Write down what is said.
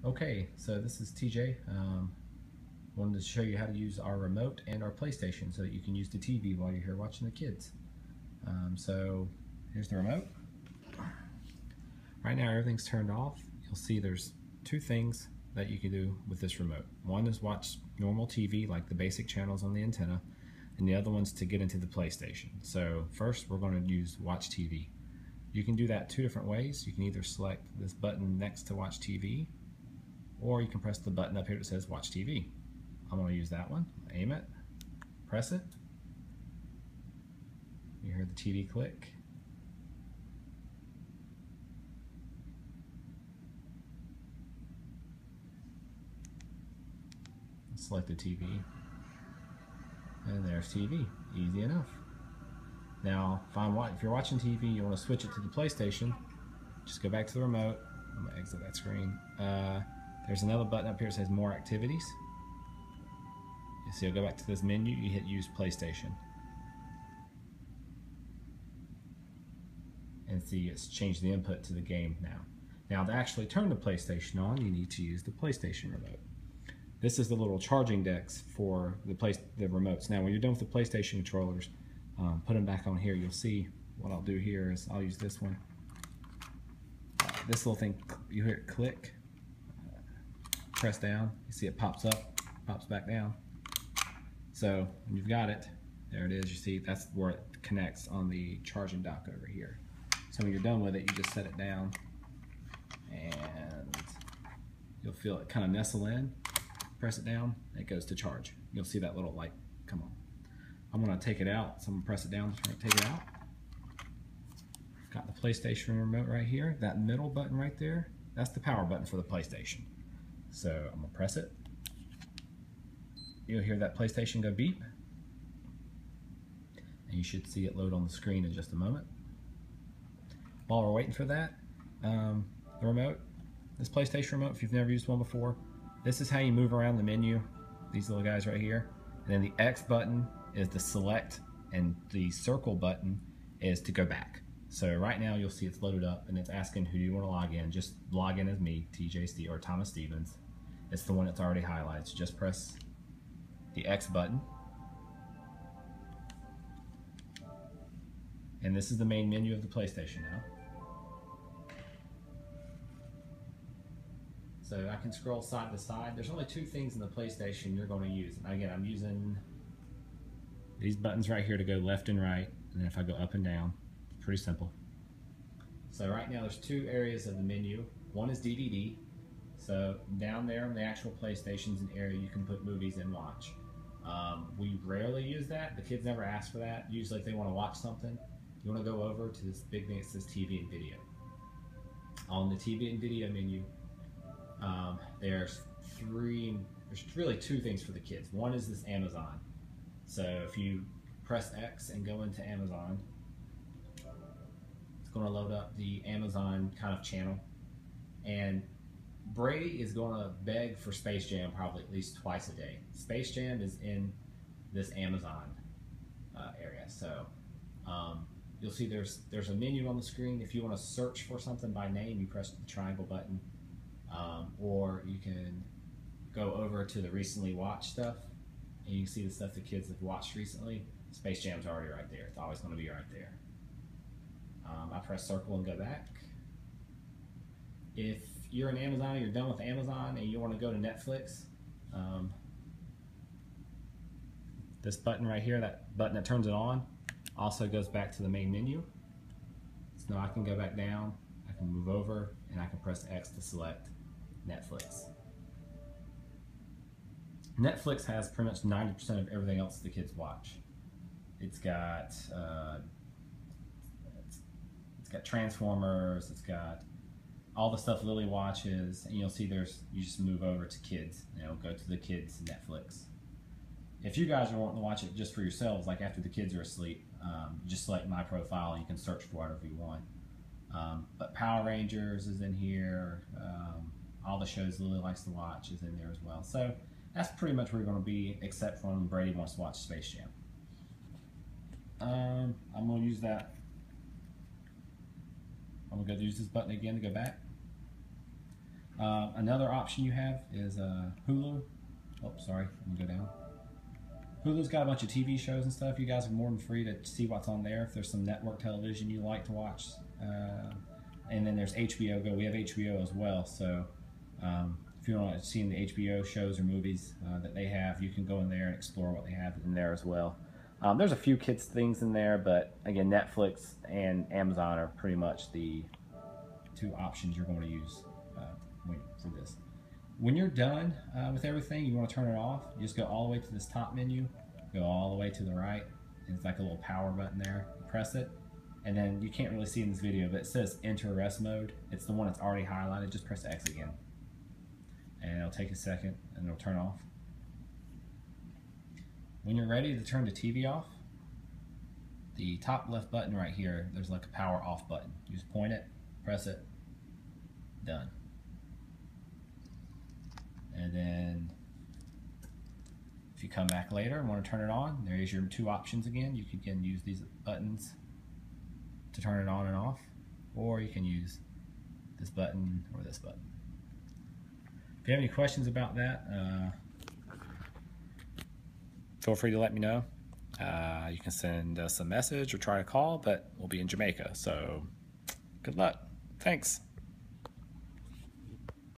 Okay, so this is TJ. Wanted to show you how to use our remote and our PlayStation so that you can use the TV while you're here watching the kids. So here's the remote. Right now everything's turned off. You'll see there's two things that you can do with this remote. One is watch normal TV like the basic channels on the antenna, and the other one's to get into the PlayStation. So first we're going to use watch TV. You can do that two different ways. You can either select this button next to watch TV, or you can press the button up here that says watch TV. I'm going to use that one. Aim it, press it. You hear the TV click. Select the TV, and there's TV. Easy enough. Now, if you're watching TV, you want to switch it to the PlayStation, just go back to the remote. I'm going to exit that screen. There's another button up here that says More Activities. So you'll go back to this menu, you hit Use PlayStation. And see, it's changed the input to the game now. Now, to actually turn the PlayStation on, you need to use the PlayStation remote. This is the little charging decks for the remotes. Now, when you're done with the PlayStation controllers, put them back on here. You'll see what I'll do here is I'll use this one. This little thing, you hear it click, press down, you see it pops up, pops back down. So when you've got it, there it is, you see that's where it connects on the charging dock over here. So when you're done with it, you just set it down and you'll feel it kind of nestle in. Press it down, it goes to charge. You'll see that little light come on. I'm going to take it out, so I'm going to press it down to take it out. Got the PlayStation remote right here. That middle button right there, that's the power button for the PlayStation. So I'm going to press it. You'll hear that PlayStation go beep. And you should see it load on the screen in just a moment. While we're waiting for that, the remote, this PlayStation remote, if you've never used one before, this is how you move around the menu, these little guys right here. And then the X button is to select, and the circle button is to go back. So right now you'll see it's loaded up and it's asking who do you want to log in. Just log in as me, TJ or Thomas Stevens. It's the one that's already highlighted. So just press the X button. And this is the main menu of the PlayStation now. So I can scroll side to side. There's only two things in the PlayStation you're going to use. And again, I'm using these buttons right here to go left and right. And then if I go up and down, it's pretty simple. So right now there's two areas of the menu. One is DVD. So down there on the actual PlayStation's an area you can put movies and watch. We rarely use that. The kids never ask for that. Usually if they want to watch something, you want to go over to this big thing that says TV and video. On the TV and video menu, there's really two things for the kids. One is this Amazon. So if you press X and go into Amazon, it's going to load up the Amazon kind of channel. And Brady is going to beg for Space Jam probably at least twice a day. Space Jam is in this Amazon area. So you'll see there's a menu on the screen. If you want to search for something by name, you press the triangle button. Or you can go over to the recently watched stuff and you can see the stuff the kids have watched recently. Space Jam's already right there. It's always going to be right there. I press circle and go back. If you're in Amazon, you're done with Amazon and you want to go to Netflix, this button right here, that button that turns it on, also goes back to the main menu. So now I can go back down, I can move over, and I can press X to select Netflix. Netflix has pretty much 90% of everything else the kids watch. It's got Transformers, it's got all the stuff Lily watches, and you'll see you just move over to kids, go to the kids Netflix. If you guys are wanting to watch it just for yourselves, like after the kids are asleep, just select my profile and you can search for whatever you want. But Power Rangers is in here, all the shows Lily likes to watch is in there as well. So that's pretty much where you're going to be, except for when Brady wants to watch Space Jam. I'm going to use that. I'm going to use this button again to go back. Another option you have is Hulu. Oh, sorry, let me go down. Hulu's got a bunch of TV shows and stuff. You guys are more than free to see what's on there if there's some network television you like to watch. And then there's HBO Go. We have HBO as well, so if you want to see the HBO shows or movies that they have, you can go in there and explore what they have in there as well. There's a few kids things in there, but again, Netflix and Amazon are pretty much the two options you're going to use for this. When you're done with everything, you want to turn it off. You just go all the way to this top menu, go all the way to the right, and it's like a little power button there. You press it, and then you can't really see in this video, but it says enter rest mode. It's the one that's already highlighted. Just press X again, and it'll take a second, and it'll turn off. When you're ready to turn the TV off, the top left button right here, there's like a power off button. You just point it, press it, done. And then if you come back later and want to turn it on, there's your two options again. You can again use these buttons to turn it on and off, or you can use this button or this button. If you have any questions about that, feel free to let me know. You can send us a message or try to call, but we'll be in Jamaica, so good luck. Thanks.